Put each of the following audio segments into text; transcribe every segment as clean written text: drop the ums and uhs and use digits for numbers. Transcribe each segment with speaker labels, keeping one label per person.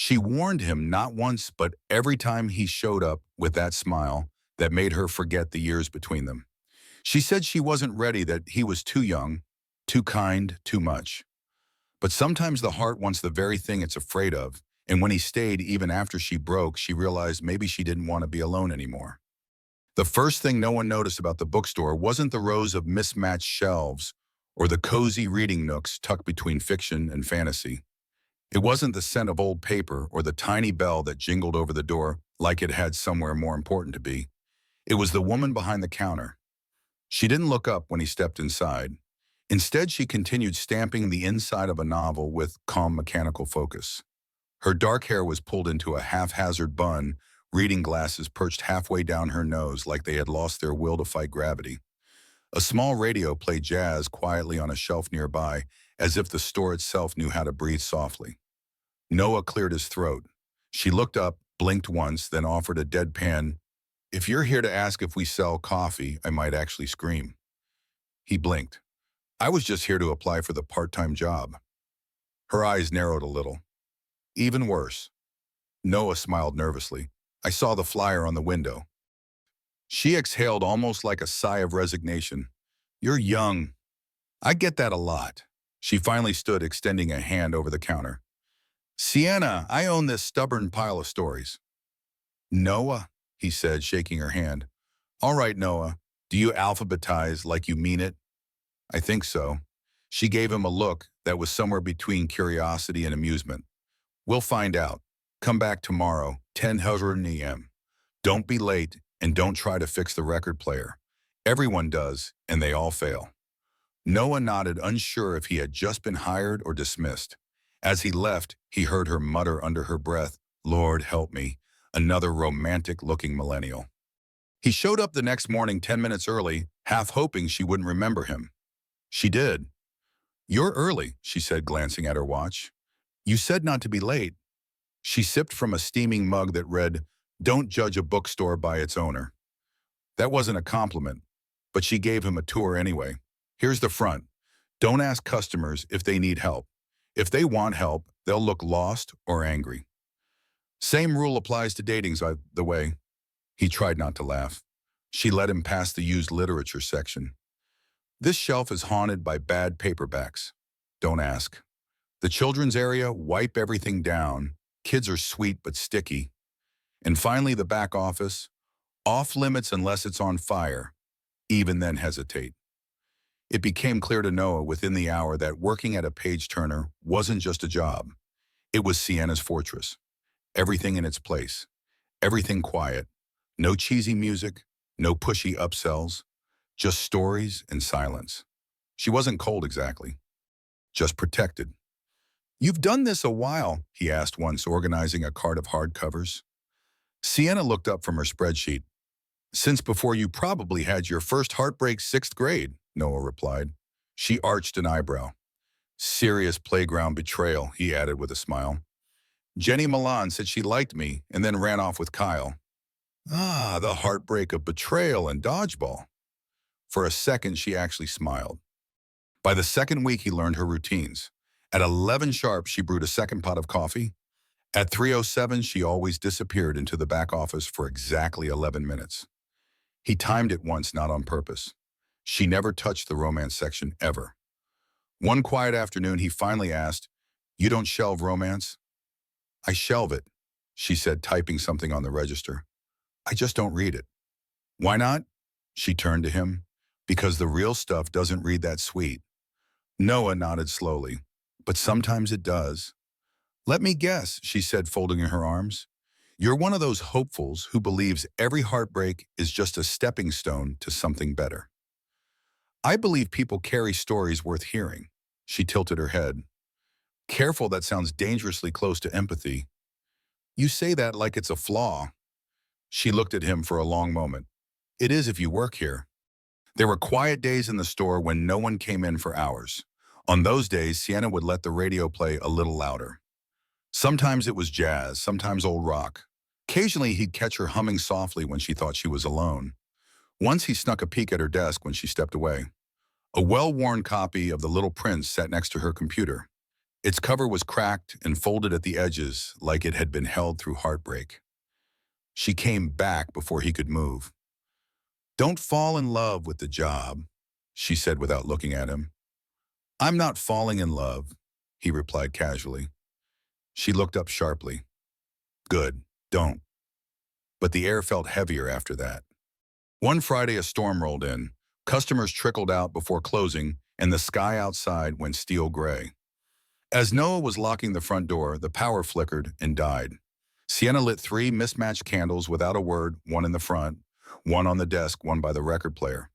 Speaker 1: She warned him not once, but every time he showed up with that smile that made her forget the years between them. She said she wasn't ready, that he was too young, too kind, too much. But sometimes the heart wants the very thing it's afraid of, and when he stayed even after she broke, she realized maybe she didn't want to be alone anymore. The first thing no one noticed about the bookstore wasn't the rows of mismatched shelves or the cozy reading nooks tucked between fiction and fantasy. It wasn't the scent of old paper or the tiny bell that jingled over the door like it had somewhere more important to be. It was the woman behind the counter. She didn't look up when he stepped inside. Instead, she continued stamping the inside of a novel with calm mechanical focus. Her dark hair was pulled into a haphazard bun, reading glasses perched halfway down her nose like they had lost their will to fight gravity. A small radio played jazz quietly on a shelf nearby, as if the store itself knew how to breathe softly. Noah cleared his throat. She looked up, blinked once, then offered a deadpan, "If you're here to ask if we sell coffee, I might actually scream." He blinked. "I was just here to apply for the part-time job." Her eyes narrowed a little. "Even worse." Noah smiled nervously. "I saw the flyer on the window." She exhaled almost like a sigh of resignation. "You're young." "I get that a lot." She finally stood, extending a hand over the counter. "Sienna, I own this stubborn pile of stories." "Noah," he said, shaking her hand. "All right, Noah. Do you alphabetize like you mean it?" "I think so." She gave him a look that was somewhere between curiosity and amusement. "We'll find out. Come back tomorrow, 10:00 a.m. Don't be late, and don't try to fix the record player. Everyone does, and they all fail." Noah nodded, unsure if he had just been hired or dismissed. As he left, he heard her mutter under her breath, "Lord help me, another romantic-looking millennial." He showed up the next morning 10 minutes early, half hoping she wouldn't remember him. She did. "You're early," she said, glancing at her watch. "You said not to be late." She sipped from a steaming mug that read, "Don't judge a bookstore by its owner." That wasn't a compliment, but she gave him a tour anyway. "Here's the front. Don't ask customers if they need help. If they want help, they'll look lost or angry." Same rule applies to datings, by the way. He tried not to laugh. She let him pass the used literature section. "This shelf is haunted by bad paperbacks." "Don't ask." "The children's area, wipe everything down. Kids are sweet but sticky." And finally, the back office, "Off limits unless it's on fire. Even then hesitate." It became clear to Noah within the hour that working at a page turner wasn't just a job. It was Sienna's fortress. Everything in its place. Everything quiet. No cheesy music, no pushy upsells, just stories and silence. She wasn't cold exactly, just protected. "You've done this a while," he asked once, organizing a cart of hardcovers. Sienna looked up from her spreadsheet. "Since before you probably had your first heartbreak, 6th grade, Noah replied. She arched an eyebrow. "Serious playground betrayal," he added with a smile. "Jenny Milan said she liked me and then ran off with Kyle." "Ah, the heartbreak of betrayal and dodgeball." For a second, she actually smiled. By the second week, he learned her routines. At 11 sharp, she brewed a second pot of coffee. At 3:07, she always disappeared into the back office for exactly 11 minutes. He timed it once, not on purpose. She never touched the romance section, ever. One quiet afternoon, he finally asked, "You don't shelve romance?" "I shelve it," she said, typing something on the register. "I just don't read it." "Why not?" She turned to him. "Because the real stuff doesn't read that sweet." Noah nodded slowly. "But sometimes it does." "Let me guess," she said, folding her arms. "You're one of those hopefuls who believes every heartbreak is just a stepping stone to something better." "I believe people carry stories worth hearing." She tilted her head. "Careful, that sounds dangerously close to empathy." "You say that like it's a flaw." She looked at him for a long moment. "It is if you work here." There were quiet days in the store when no one came in for hours. On those days, Sienna would let the radio play a little louder. Sometimes it was jazz, sometimes old rock. Occasionally, he'd catch her humming softly when she thought she was alone. Once he snuck a peek at her desk when she stepped away. A well-worn copy of The Little Prince sat next to her computer. Its cover was cracked and folded at the edges like it had been held through heartbreak. She came back before he could move. "Don't fall in love with the job," she said without looking at him. "I'm not falling in love," he replied casually. She looked up sharply. "Good, don't." But the air felt heavier after that. One Friday, a storm rolled in. Customers trickled out before closing, and the sky outside went steel gray. As Noah was locking the front door, the power flickered and died. Sienna lit 3 mismatched candles without a word, one in the front, one on the desk, one by the record player.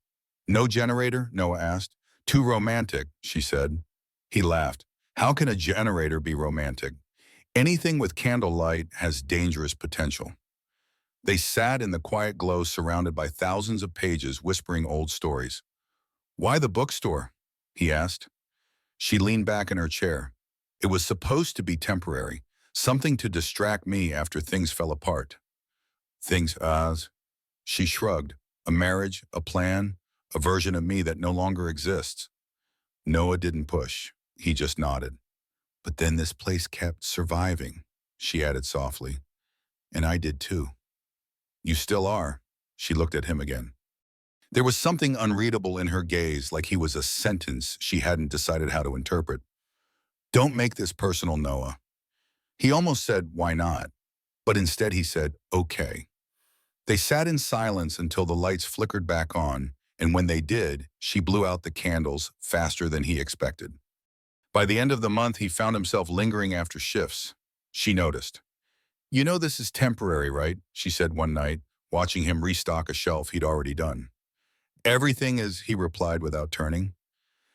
Speaker 1: "No generator?" Noah asked. "Too romantic," she said. He laughed. "How can a generator be romantic? Anything with candlelight has dangerous potential." They sat in the quiet glow surrounded by thousands of pages whispering old stories. "Why the bookstore?" he asked. She leaned back in her chair. "It was supposed to be temporary, something to distract me after things fell apart." "Things, She shrugged. "A marriage, a plan, a version of me that no longer exists." Noah didn't push. He just nodded. "But then this place kept surviving," she added softly. "And I did too." "You still are." She looked at him again. There was something unreadable in her gaze, like he was a sentence she hadn't decided how to interpret. "Don't make this personal, Noah." He almost said, "Why not?" But instead he said, "Okay." They sat in silence until the lights flickered back on, and when they did, she blew out the candles faster than he expected. By the end of the month, he found himself lingering after shifts. She noticed. "You know this is temporary, right?" she said one night, watching him restock a shelf he'd already done. "Everything is," he replied without turning.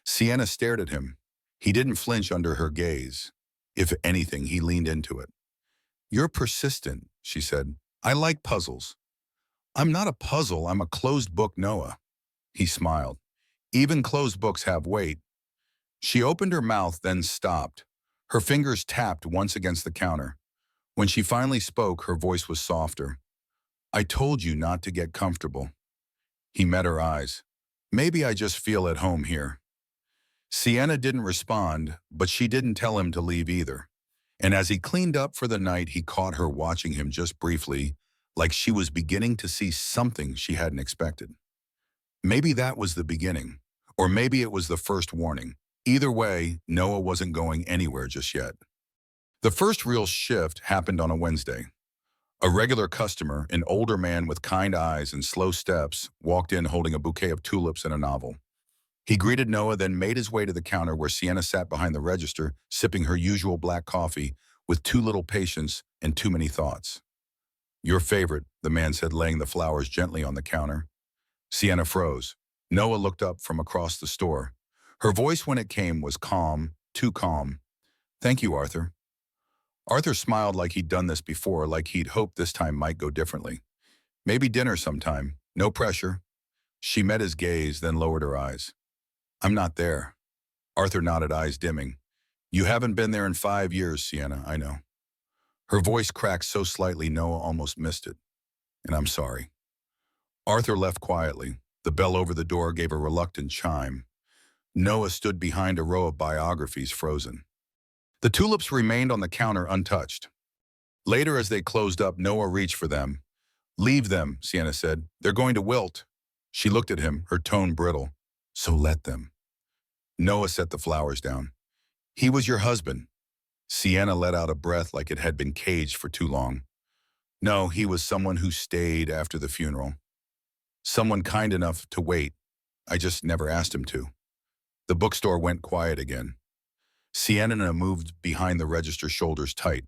Speaker 1: Sienna stared at him. He didn't flinch under her gaze. If anything, he leaned into it. "You're persistent," she said. "I like puzzles." "I'm not a puzzle, I'm a closed book, Noah." He smiled. "Even closed books have weight." She opened her mouth, then stopped. Her fingers tapped once against the counter. When she finally spoke, her voice was softer. "I told you not to get comfortable." He met her eyes. "Maybe I just feel at home here." Sienna didn't respond, but she didn't tell him to leave either. And as he cleaned up for the night, he caught her watching him just briefly, like she was beginning to see something she hadn't expected. Maybe that was the beginning, or maybe it was the first warning. Either way, Noah wasn't going anywhere just yet. The first real shift happened on a Wednesday. A regular customer, an older man with kind eyes and slow steps, walked in holding a bouquet of tulips and a novel. He greeted Noah, then made his way to the counter where Sienna sat behind the register, sipping her usual black coffee with too little patience and too many thoughts. "Your favorite," the man said, laying the flowers gently on the counter. Sienna froze. Noah looked up from across the store. Her voice when it came was calm, too calm. "Thank you, Arthur." Arthur smiled like he'd done this before, like he'd hoped this time might go differently. "Maybe dinner sometime. No pressure." She met his gaze, then lowered her eyes. "I'm not there." Arthur nodded, eyes dimming. "You haven't been there in 5 years, Sienna, I know." Her voice cracked so slightly Noah almost missed it. "And I'm sorry." Arthur left quietly. The bell over the door gave a reluctant chime. Noah stood behind a row of biographies, frozen. The tulips remained on the counter untouched. Later, as they closed up, Noah reached for them. "Leave them," Sienna said. "They're going to wilt." She looked at him, her tone brittle. "So let them." Noah set the flowers down. "He was your husband." Sienna let out a breath like it had been caged for too long. "No, he was someone who stayed after the funeral. Someone kind enough to wait. I just never asked him to." The bookstore went quiet again. Sienna moved behind the register, shoulders tight.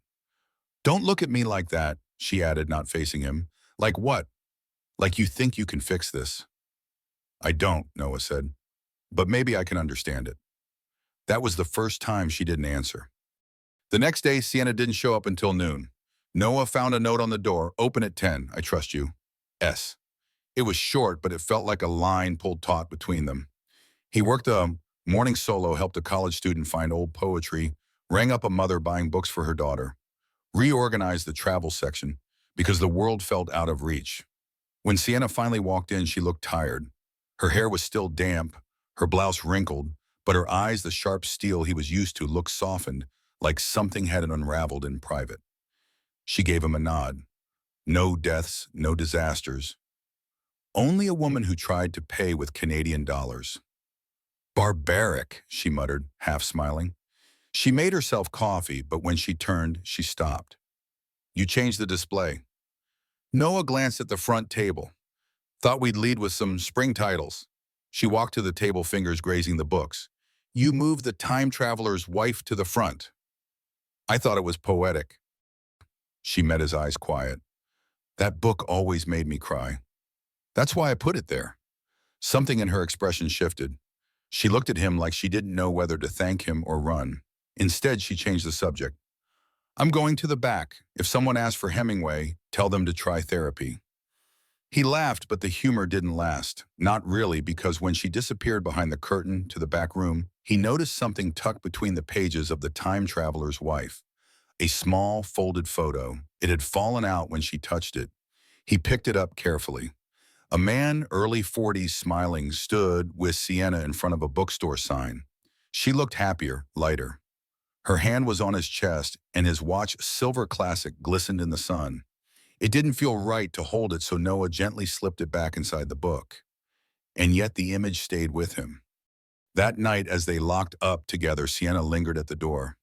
Speaker 1: "Don't look at me like that," she added, not facing him. "Like what? Like you think you can fix this." "I don't," Noah said. "But maybe I can understand it." That was the first time she didn't answer. The next day, Sienna didn't show up until noon. Noah found a note on the door. "Open at 10. I trust you. S." It was short, but it felt like a line pulled taut between them. He worked a morning solo, helped a college student find old poetry, rang up a mother buying books for her daughter, reorganized the travel section because the world felt out of reach. When Sienna finally walked in, she looked tired. Her hair was still damp, her blouse wrinkled, but her eyes, the sharp steel he was used to, looked softened, like something had unraveled in private. She gave him a nod. No deaths, no disasters. Only a woman who tried to pay with Canadian dollars. Barbaric, she muttered, half smiling. She made herself coffee, but when she turned, she stopped. You changed the display. Noah glanced at the front table. Thought we'd lead with some spring titles. She walked to the table, fingers grazing the books. You moved the time traveler's wife to the front. I thought it was poetic. She met his eyes quiet. That book always made me cry. That's why I put it there. Something in her expression shifted. She looked at him like she didn't know whether to thank him or run. Instead, she changed the subject. I'm going to the back. If someone asks for Hemingway, tell them to try therapy. He laughed, but the humor didn't last. Not really, because when she disappeared behind the curtain to the back room, he noticed something tucked between the pages of The Time Traveler's Wife. A small, folded photo. It had fallen out when she touched it. He picked it up carefully. A man, early 40s, smiling, stood with Sienna in front of a bookstore sign. She looked happier, lighter. Her hand was on his chest, and his watch, Silver Classic, glistened in the sun. It didn't feel right to hold it, so Noah gently slipped it back inside the book. And yet the image stayed with him. That night, as they locked up together, Sienna lingered at the door.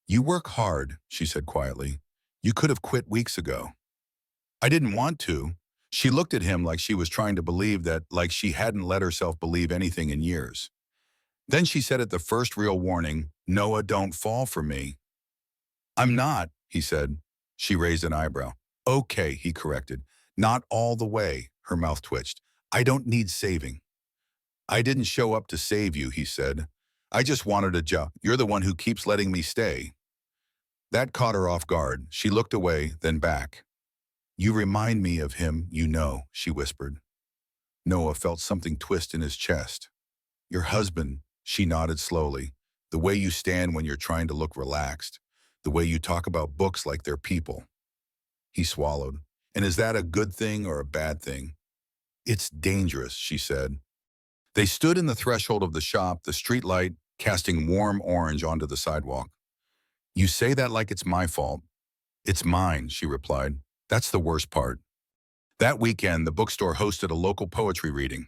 Speaker 1: You work hard, she said quietly. You could have quit weeks ago. I didn't want to. She looked at him like she was trying to believe that, like she hadn't let herself believe anything in years. Then she said at the first real warning, Noah, don't fall for me. I'm not, he said. She raised an eyebrow. Okay, he corrected. Not all the way, her mouth twitched. I don't need saving. I didn't show up to save you, he said. I just wanted a job. You're the one who keeps letting me stay. That caught her off guard. She looked away, then back. You remind me of him, you know, she whispered. Noah felt something twist in his chest. Your husband, she nodded slowly. The way you stand when you're trying to look relaxed. The way you talk about books like they're people. He swallowed. And is that a good thing or a bad thing? It's dangerous, she said. They stood in the threshold of the shop, the street light casting warm orange onto the sidewalk. You say that like it's my fault. It's mine, she replied. That's the worst part. That weekend, the bookstore hosted a local poetry reading.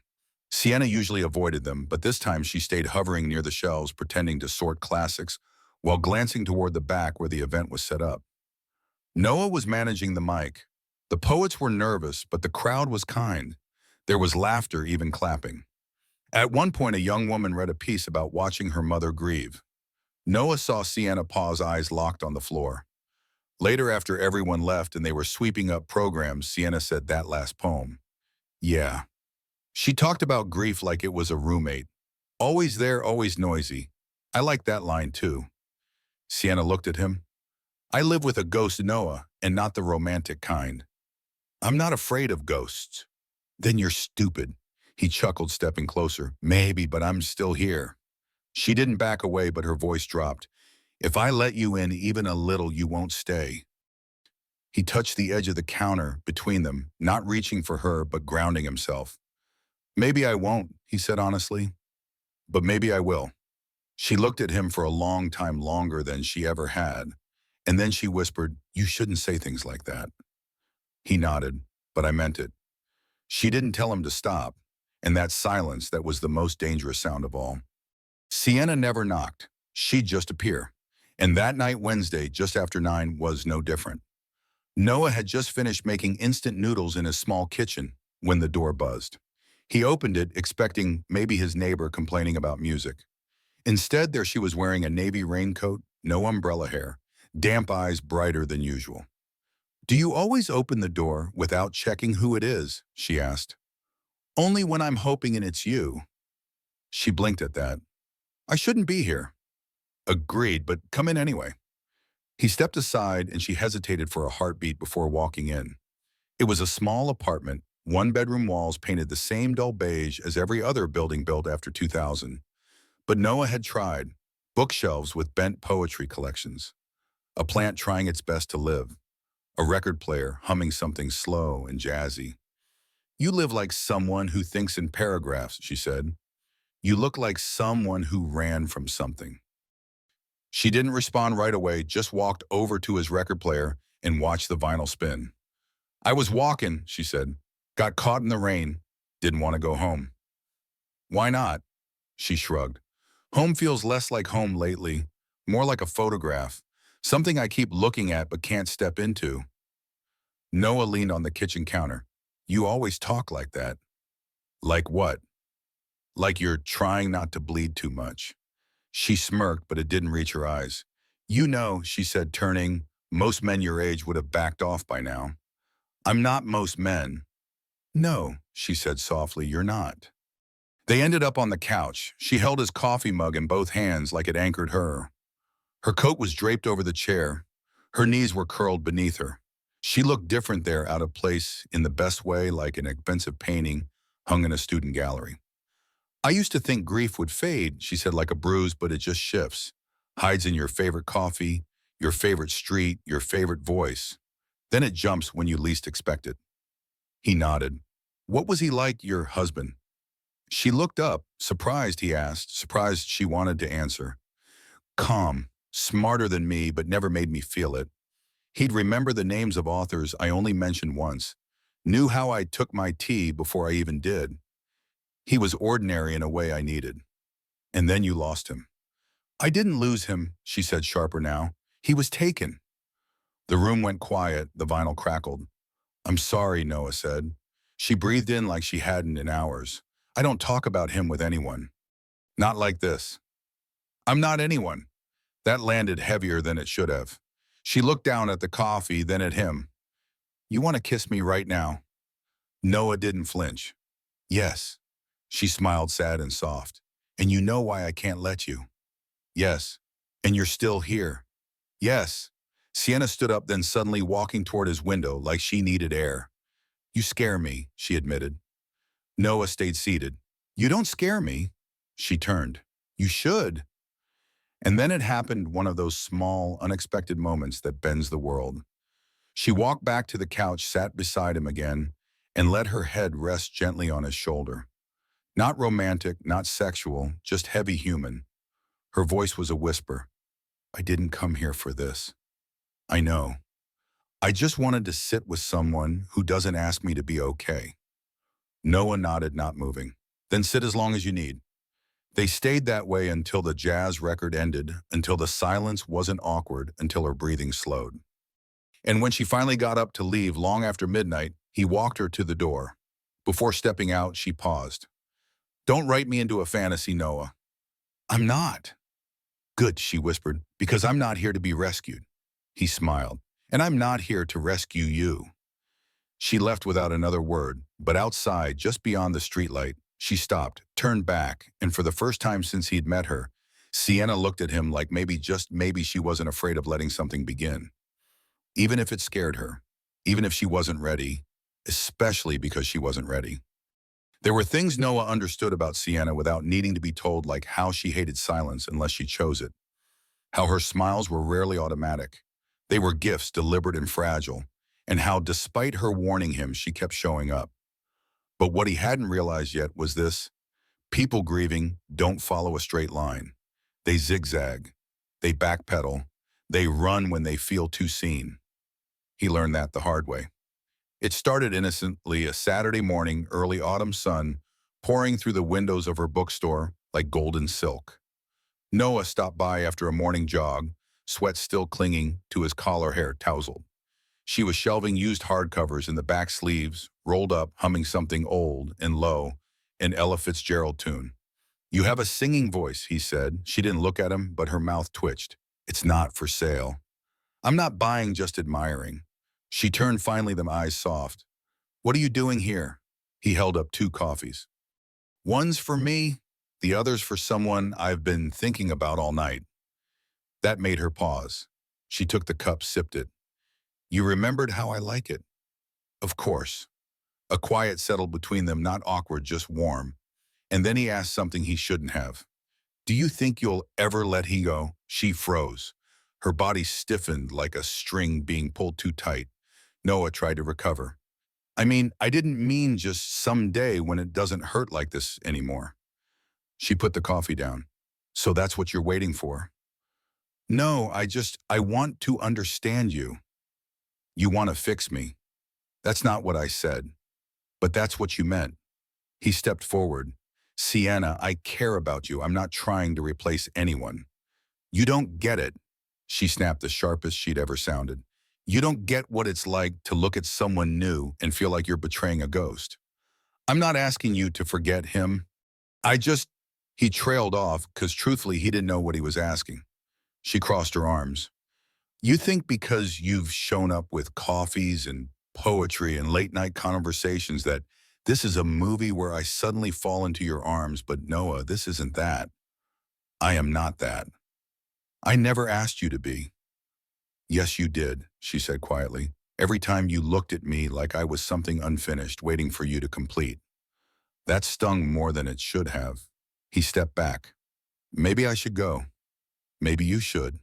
Speaker 1: Sienna usually avoided them, but this time she stayed hovering near the shelves, pretending to sort classics, while glancing toward the back where the event was set up. Noah was managing the mic. The poets were nervous, but the crowd was kind. There was laughter, even clapping. At one point, a young woman read a piece about watching her mother grieve. Noah saw Sienna pause, eyes locked on the floor. Later, after everyone left and they were sweeping up programs, Sienna said that last poem. Yeah. She talked about grief like it was a roommate. Always there, always noisy. I like that line too. Sienna looked at him. I live with a ghost, Noah, and not the romantic kind. I'm not afraid of ghosts. Then you're stupid. He chuckled, stepping closer. Maybe, but I'm still here. She didn't back away, but her voice dropped. If I let you in even a little, you won't stay. He touched the edge of the counter between them, not reaching for her, but grounding himself. Maybe I won't, he said honestly, but maybe I will. She looked at him for a long time, longer than she ever had, and then she whispered, you shouldn't say things like that. He nodded, but I meant it. She didn't tell him to stop, and that silence, that was the most dangerous sound of all. Sienna never knocked. She'd just appear. And that night, Wednesday, just after 9, was no different. Noah had just finished making instant noodles in his small kitchen when the door buzzed. He opened it, expecting maybe his neighbor complaining about music. Instead, there she was wearing a navy raincoat, no umbrella hair, damp eyes brighter than usual. Do you always open the door without checking who it is? She asked. Only when I'm hoping and it's you. She blinked at that. I shouldn't be here. Agreed, but come in anyway. He stepped aside and she hesitated for a heartbeat before walking in. It was a small apartment, one-bedroom walls painted the same dull beige as every other building built after 2000. But Noah had tried. Bookshelves with bent poetry collections. A plant trying its best to live. A record player humming something slow and jazzy. You live like someone who thinks in paragraphs, she said. You look like someone who ran from something. She didn't respond right away, just walked over to his record player and watched the vinyl spin. I was walking, she said. Got caught in the rain. Didn't want to go home. Why not? She shrugged. Home feels less like home lately, more like a photograph, something I keep looking at but can't step into. Noah leaned on the kitchen counter. You always talk like that. Like what? Like you're trying not to bleed too much. She smirked, but it didn't reach her eyes. You know, she said, turning, most men your age would have backed off by now. I'm not most men. No, she said softly, you're not. They ended up on the couch. She held his coffee mug in both hands like it anchored her. Her coat was draped over the chair. Her knees were curled beneath her. She looked different there, out of place, in the best way, like an expensive painting hung in a student gallery. I used to think grief would fade, she said, like a bruise, but it just shifts. Hides in your favorite coffee, your favorite street, your favorite voice. Then it jumps when you least expect it. He nodded. What was he like, your husband? She looked up, surprised, he asked, surprised she wanted to answer. Calm, smarter than me, but never made me feel it. He'd remember the names of authors I only mentioned once, knew how I took my tea before I even did. He was ordinary in a way I needed. And then you lost him. I didn't lose him, she said, sharper now. He was taken. The room went quiet, the vinyl crackled. I'm sorry, Noah said. She breathed in like she hadn't in hours. I don't talk about him with anyone. Not like this. I'm not anyone. That landed heavier than it should have. She looked down at the coffee, then at him. You want to kiss me right now? Noah didn't flinch. Yes. She smiled, sad and soft. And you know why I can't let you? Yes. And you're still here? Yes. Sienna stood up, then suddenly walking toward his window like she needed air. You scare me, she admitted. Noah stayed seated. You don't scare me. She turned. You should. And then it happened, one of those small, unexpected moments that bends the world. She walked back to the couch, sat beside him again, and let her head rest gently on his shoulder. Not romantic, not sexual, just heavy human. Her voice was a whisper. I didn't come here for this. I know. I just wanted to sit with someone who doesn't ask me to be okay. Noah nodded, not moving. Then sit as long as you need. They stayed that way until the jazz record ended, until the silence wasn't awkward, until her breathing slowed. And when she finally got up to leave long after midnight, he walked her to the door. Before stepping out, she paused. Don't write me into a fantasy, Noah. I'm not. Good, she whispered, because I'm not here to be rescued. He smiled. And I'm not here to rescue you. She left without another word, but outside, just beyond the streetlight, she stopped, turned back, and for the first time since he'd met her, Sienna looked at him like maybe, just maybe, she wasn't afraid of letting something begin. Even if it scared her, even if she wasn't ready, especially because she wasn't ready. There were things Noah understood about Sienna without needing to be told, like how she hated silence unless she chose it, how her smiles were rarely automatic. They were gifts, deliberate and fragile, and how, despite her warning him, she kept showing up. But what he hadn't realized yet was this: people grieving don't follow a straight line. They zigzag, they backpedal, they run when they feel too seen. He learned that the hard way. It started innocently, a Saturday morning, early autumn sun pouring through the windows of her bookstore like golden silk. Noah stopped by after a morning jog, sweat still clinging to his collar hair tousled. She was shelving used hardcovers in the back sleeves, rolled up, humming something old and low, an Ella Fitzgerald tune. You have a singing voice, he said. She didn't look at him, but her mouth twitched. It's not for sale. I'm not buying, just admiring. She turned finally, them eyes soft. What are you doing here? He held up 2 coffees. One's for me, the other's for someone I've been thinking about all night. That made her pause. She took the cup, sipped it. You remembered how I like it? Of course. A quiet settled between them, not awkward, just warm. And then he asked something he shouldn't have. Do you think you'll ever let he go? She froze. Her body stiffened like a string being pulled too tight. Noah tried to recover. I mean, I didn't mean just someday when it doesn't hurt like this anymore. She put the coffee down. So that's what you're waiting for? No, I want to understand you. You want to fix me. That's not what I said, but that's what you meant. He stepped forward. Sienna, I care about you. I'm not trying to replace anyone. You don't get it. She snapped the sharpest she'd ever sounded. You don't get what it's like to look at someone new and feel like you're betraying a ghost. I'm not asking you to forget him. I just, he trailed off because truthfully, he didn't know what he was asking. She crossed her arms. You think because you've shown up with coffees and poetry and late night conversations that this is a movie where I suddenly fall into your arms, but Noah, this isn't that. I am not that. I never asked you to be. Yes, you did, she said quietly. Every time you looked at me like I was something unfinished, waiting for you to complete. That stung more than it should have. He stepped back. Maybe I should go. Maybe you should.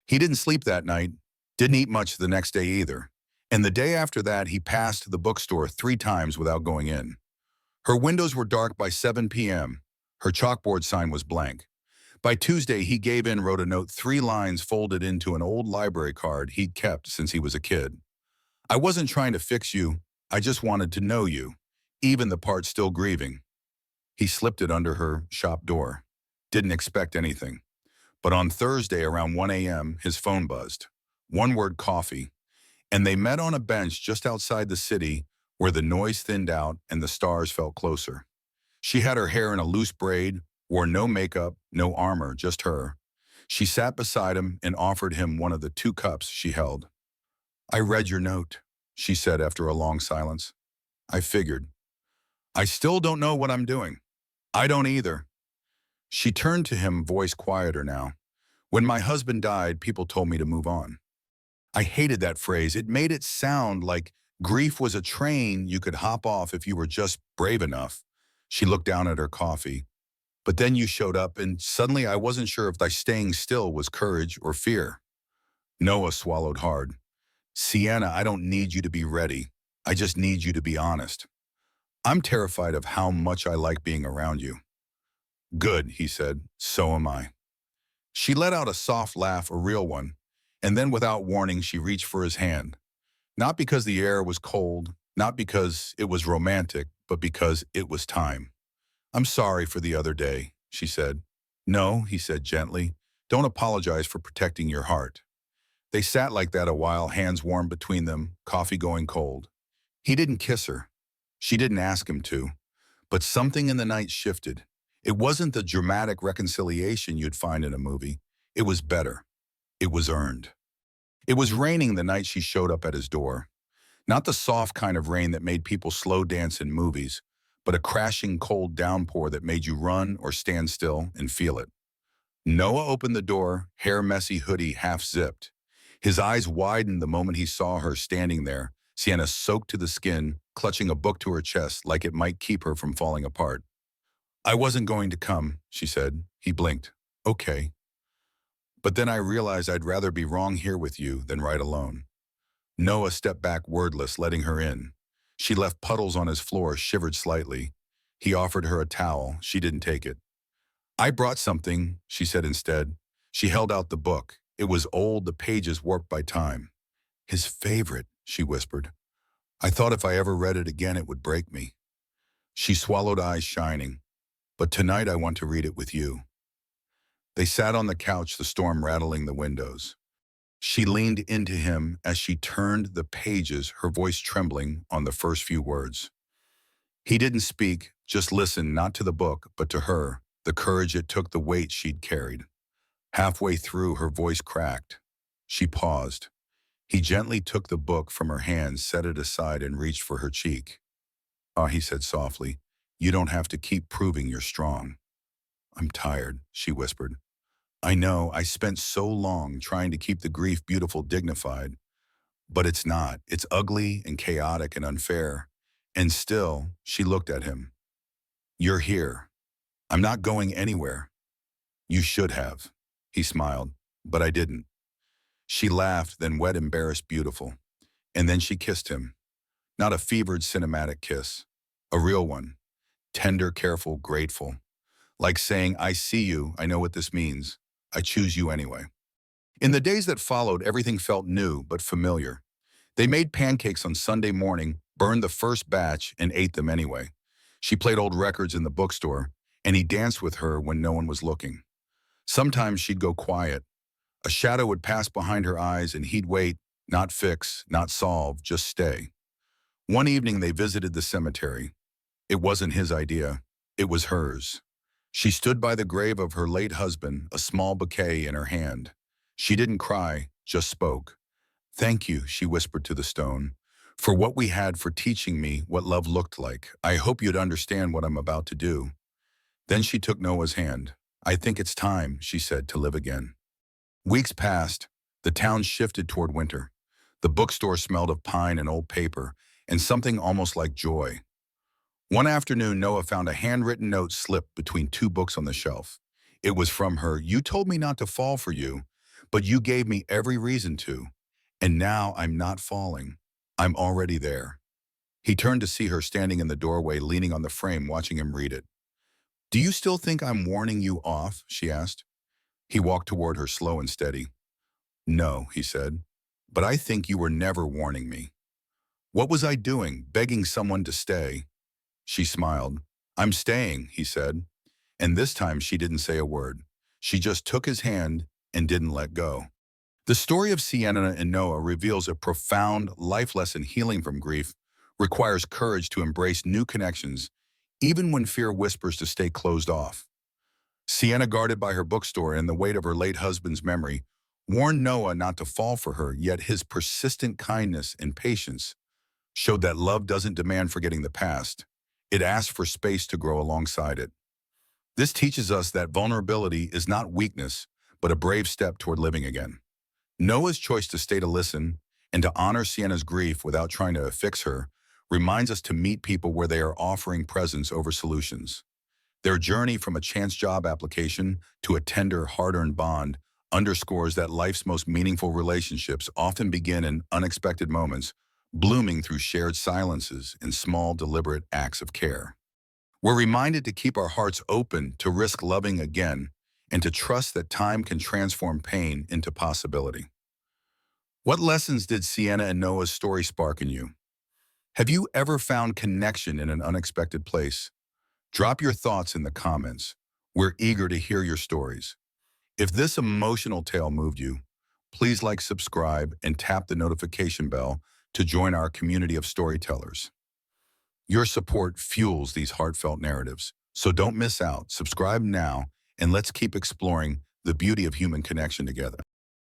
Speaker 1: He didn't sleep that night, didn't eat much the next day either. And the day after that, he passed the bookstore 3 times without going in. Her windows were dark by 7 p.m. Her chalkboard sign was blank. By Tuesday, he gave in, wrote a note 3 lines folded into an old library card he'd kept since he was a kid. I wasn't trying to fix you. I just wanted to know you, even the part still grieving. He slipped it under her shop door. Didn't expect anything. But on Thursday around 1 a.m., his phone buzzed. One word, coffee. And they met on a bench just outside the city where the noise thinned out and the stars felt closer. She had her hair in a loose braid, wore no makeup, no armor, just her. She sat beside him and offered him one of the 2 cups she held. I read your note, she said after a long silence. I figured. I still don't know what I'm doing. I don't either. She turned to him, voice quieter now. When my husband died, people told me to move on. I hated that phrase. It made it sound like grief was a train you could hop off if you were just brave enough. She looked down at her coffee. But then you showed up, and suddenly I wasn't sure if thy staying still was courage or fear. Noah swallowed hard. Sienna, I don't need you to be ready. I just need you to be honest. I'm terrified of how much I like being around you. Good, he said. So am I. She let out a soft laugh, a real one, and then without warning she reached for his hand. Not because the air was cold, not because it was romantic, but because it was time. I'm sorry for the other day, she said. No, he said gently. Don't apologize for protecting your heart. They sat like that a while, hands warm between them, coffee going cold. He didn't kiss her. She didn't ask him to. But something in the night shifted. It wasn't the dramatic reconciliation you'd find in a movie. It was better. It was earned. It was raining the night she showed up at his door. Not the soft kind of rain that made people slow dance in movies, but a crashing cold downpour that made you run or stand still and feel it. Noah opened the door, hair messy, hoodie half zipped. His eyes widened the moment he saw her standing there, Sienna soaked to the skin, clutching a book to her chest like it might keep her from falling apart. I wasn't going to come, she said. He blinked. Okay. But then I realized I'd rather be wrong here with you than right alone. Noah stepped back wordless, letting her in. She left puddles on his floor, shivered slightly. He offered her a towel. She didn't take it. I brought something, she said instead. She held out the book. It was old, the pages warped by time. His favorite, she whispered. I thought if I ever read it again, it would break me. She swallowed, eyes shining. But tonight I want to read it with you. They sat on the couch, the storm rattling the windows. She leaned into him as she turned the pages, her voice trembling on the first few words. He didn't speak, just listened, not to the book, but to her, the courage it took, the weight she'd carried. Halfway through, her voice cracked. She paused. He gently took the book from her hands, set it aside, and reached for her cheek. Ah, he said softly, you don't have to keep proving you're strong. I'm tired, she whispered. I know, I spent so long trying to keep the grief beautiful, dignified. But it's not. It's ugly and chaotic and unfair. And still, she looked at him. You're here. I'm not going anywhere. You should have. He smiled, but I didn't. She laughed, then wet, embarrassed, beautiful. And then she kissed him. Not a fevered cinematic kiss. A real one. Tender, careful, grateful. Like saying, I see you, I know what this means. I choose you anyway. In the days that followed, everything felt new but familiar. They made pancakes on Sunday morning, burned the first batch, and ate them anyway. She played old records in the bookstore, and he danced with her when no one was looking. Sometimes she'd go quiet. A shadow would pass behind her eyes, and he'd wait, not fix, not solve, just stay. One evening they visited the cemetery. It wasn't his idea. It was hers. She stood by the grave of her late husband, a small bouquet in her hand. She didn't cry, just spoke. "Thank you," she whispered to the stone, "for what we had, for teaching me what love looked like. I hope you'd understand what I'm about to do." Then she took Noah's hand. "I think it's time," she said, "to live again." Weeks passed. The town shifted toward winter. The bookstore smelled of pine and old paper, and something almost like joy. One afternoon, Noah found a handwritten note slipped between two books on the shelf. It was from her. "You told me not to fall for you, but you gave me every reason to. And now I'm not falling. I'm already there." He turned to see her standing in the doorway, leaning on the frame, watching him read it. "Do you still think I'm warning you off?" she asked. He walked toward her, slow and steady. "No," he said, "but I think you were never warning me." "What was I doing, begging someone to stay?" She smiled. "I'm staying," he said. And this time she didn't say a word. She just took his hand and didn't let go. The story of Sienna and Noah reveals a profound life lesson. Healing from grief requires courage to embrace new connections, even when fear whispers to stay closed off. Sienna, guarded by her bookstore and the weight of her late husband's memory, warned Noah not to fall for her, yet his persistent kindness and patience showed that love doesn't demand forgetting the past. It asks for space to grow alongside it. This teaches us that vulnerability is not weakness, but a brave step toward living again. Noah's choice to stay to listen and to honor Sienna's grief without trying to fix her reminds us to meet people where they are, offering presence over solutions. Their journey from a chance job application to a tender, hard-earned bond underscores that life's most meaningful relationships often begin in unexpected moments, blooming through shared silences and small, deliberate acts of care. We're reminded to keep our hearts open, to risk loving again, and to trust that time can transform pain into possibility. What lessons did Sienna and Noah's story spark in you? Have you ever found connection in an unexpected place? Drop your thoughts in the comments. We're eager to hear your stories. If this emotional tale moved you, please like, subscribe, and tap the notification bell to join our community of storytellers. Your support fuels these heartfelt narratives, so don't miss out. Subscribe now, and let's keep exploring the beauty of human connection together.